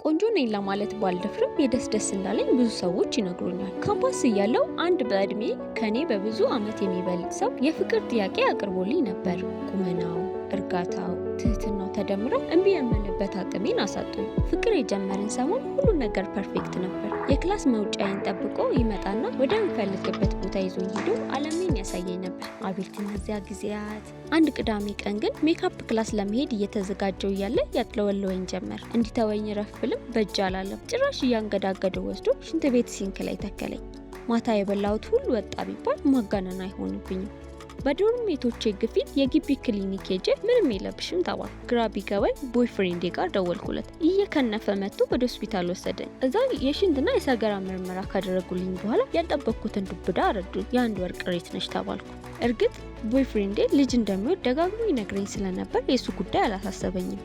ቆንጆ ነኝ ለማለት ባልደፍርም የደስ እንዳለኝ ብዙ ሰዎች ይነግሩኛል። ካምፓስ እያለሁ አንድ በእድሜ ከኔ በብዙ ዓመት የሚበልጥ ሰው የፍቅር ጥያቄ አቅርቦልኝ ነበር። ቁመናው፣ እርጋታው፣ ትህትናው ተደምረው እምቢ የምልበት አቅሜን አሳጡኝ። ፍቅር የጀመርን ሰሞን ሁሉ ነገር ፐርፌክት ነበር። የክላስ መውጫዬን ጠብቆ ይመጣና ወደ ምፈልግበት ቦታ ይዞኝ ሄዶ ዓለሜን ያሳየኝ ነበር። አቤት እነዚያ ጊዜያት! አንድ ቅዳሜ ቀን ግን ሜካፕ ክላስ ለመሄድ እየተዘጋጀው እያለ ያጥለወለወኝ ጀመር። እንዲተወኝ ረፍ ብልም በእጅ አላለም። ጭራሽ እያንገዳገደው ወስዶ ሽንት ቤት ሲንክ ላይ ተከለኝ። ማታ የበላሁት ሁሉ ወጣ ቢባል ማጋነን አይሆንብኝም። በዶርሜቶቼ ግፊት የግቢ ክሊኒክ ሄጄ ምንም የለብሽም ተባልኩ። ግራ ቢገባኝ ቦይፍሬንዴ ጋር ደወልኩለት። እየከነፈ መጥቶ ወደ ሆስፒታል ወሰደኝ። እዛ የሽንትና የሰገራ ምርመራ ካደረጉልኝ በኋላ ያልጠበቅኩትን ዱብዳ አረዱኝ። የ1 ወር ቅሬት ነች ተባልኩ። እርግጥ ቦይፍሬንዴ ልጅ እንደሚወድ ደጋግሞ ይነግረኝ ስለነበር የሱ ጉዳይ አላሳሰበኝም።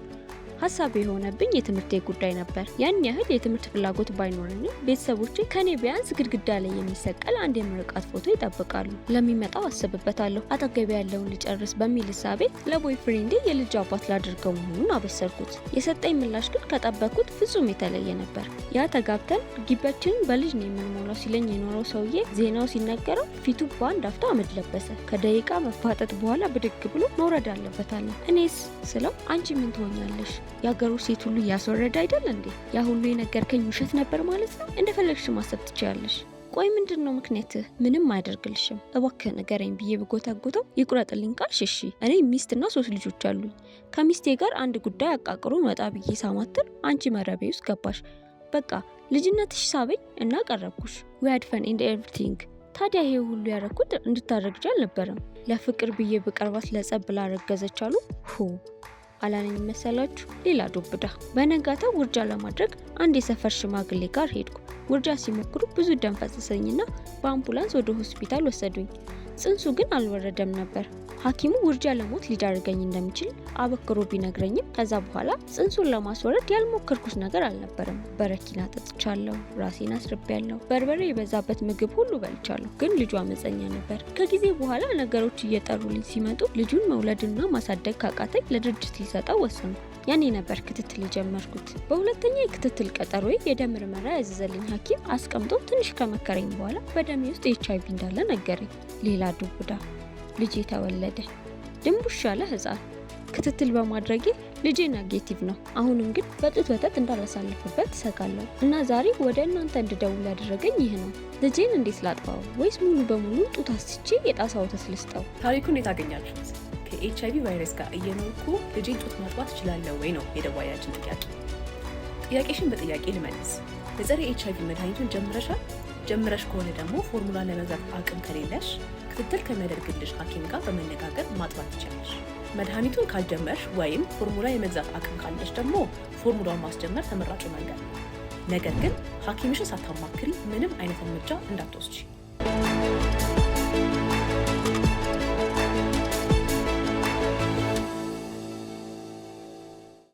ሀሳብ የሆነብኝ የትምህርቴ ጉዳይ ነበር። ያን ያህል የትምህርት ፍላጎት ባይኖረኝም ቤተሰቦቼ ከኔ ቢያንስ ግድግዳ ላይ የሚሰቀል አንድ የምርቃት ፎቶ ይጠብቃሉ። ለሚመጣው አስብበታለሁ። አጠገቤ ያለውን ልጨርስ በሚል እሳቤ ለቦይፍሬንዴ የልጅ አባት ላድርገው መሆኑን አበሰርኩት። የሰጠኝ ምላሽ ግን ከጠበቅኩት ፍጹም የተለየ ነበር። ያ ተጋብተን ግቢያችንን በልጅ ነው የምንሞላው ሲለኝ የኖረው ሰውዬ ዜናው ሲነገረው ፊቱ በአንድ አፍታ አመድ ለበሰ። ከደቂቃ መፋጠጥ በኋላ ብድግ ብሎ መውረድ አለበታለ። እኔስ ስለው አንቺ ምን ትሆኛለሽ? የሀገሩ ሴት ሁሉ እያስወረደ አይደል እንዴ? ያ ሁሉ የነገርከኝ ውሸት ነበር ማለት ነው? እንደፈለግሽ ማሰብ ትችያለሽ። ቆይ ምንድን ነው ምክንያትህ? ምንም አያደርግልሽም፣ እባክህ ንገረኝ ብዬ ብጎተጎተው ይቁረጥልኝ ካልሽ እሺ። እኔ ሚስትና 3 ልጆች አሉኝ። ከሚስቴ ጋር አንድ ጉዳይ አቃቅሩን ወጣ ብዬ ሳማትር አንቺ መረቤ ውስጥ ገባሽ። በቃ ልጅነትሽ ሳበኝ እና ቀረብኩሽ። we had fun in everything። ታዲያ ይሄ ሁሉ ያረኩት እንድታረግጂ አልነበረም። ለፍቅር ብዬ ብቀርባት ለጸብ ላረገዘች አሉ አላነኝ መሰላችሁ? ሌላ ዱብዳ። በነጋታው ውርጃ ለማድረግ አንድ የሰፈር ሽማግሌ ጋር ሄድኩ። ውርጃ ሲሞክሩ ብዙ ደም ፈሰሰኝና በአምቡላንስ ወደ ሆስፒታል ወሰዱኝ። ጽንሱ ግን አልወረደም ነበር። ሐኪሙ ውርጃ ለሞት ሊዳርገኝ እንደሚችል አበክሮ ቢነግረኝም ከዛ በኋላ ጽንሱን ለማስወረድ ያልሞከርኩት ነገር አልነበረም። በረኪና ጠጥቻለሁ፣ ራሴን አስርቤያለሁ፣ በርበሬ የበዛበት ምግብ ሁሉ በልቻለሁ። ግን ልጁ አመፀኛ ነበር። ከጊዜ በኋላ ነገሮች እየጠሩልኝ ሲመጡ ልጁን መውለድና ማሳደግ ካቃተኝ ለድርጅት ሊሰጠው ወሰንኩ። ያኔ ነበር ክትትል የጀመርኩት። በሁለተኛ የክትትል ቀጠሮዬ የደም ምርመራ ያዘዘልኝ ሐኪም አስቀምጦ ትንሽ ከመከረኝ በኋላ በደሜ ውስጥ HIV እንዳለ ነገረኝ። ሌላ ዱብዳ። ልጄ ተወለደ። ድንቡሽ ያለ ህፃን። ክትትል በማድረጌ ልጄ ኔጌቲቭ ነው። አሁንም ግን በጡት ወተት እንዳላሳልፍበት እሰጋለሁ እና ዛሬ ወደ እናንተ እንድደውል ያደረገኝ ይህ ነው። ልጄን እንዴት ላጥፋው? ወይስ ሙሉ በሙሉ ጡት አስቼ የጣሳ ወተት ልስጠው? ታሪኩን የታገኛችሁት? ከኤችአይቪ ቫይረስ ጋር እየኖርኩ ልጄን ጡት ማጥባት እችላለሁ ወይ ነው የደዋያችን ጥያቄ። ጥያቄሽን በጥያቄ ልመልስ። የጸረ ኤችአይቪ መድኃኒቱን ጀምረሻል? ጀምረሽ ከሆነ ደግሞ ፎርሙላ ለመግዛት አቅም ከሌለሽ ክትትል ከሚያደርግልሽ ሐኪም ጋር በመነጋገር ማጥባት ትችላለሽ። መድኃኒቱን ካልጀመርሽ ወይም ፎርሙላ የመግዛት አቅም ካለሽ ደግሞ ፎርሙላውን ማስጀመር ተመራጩ መንገድ ነው። ነገር ግን ሐኪምሽን ሳታማክሪ ምንም አይነት እርምጃ እንዳትወስጂ።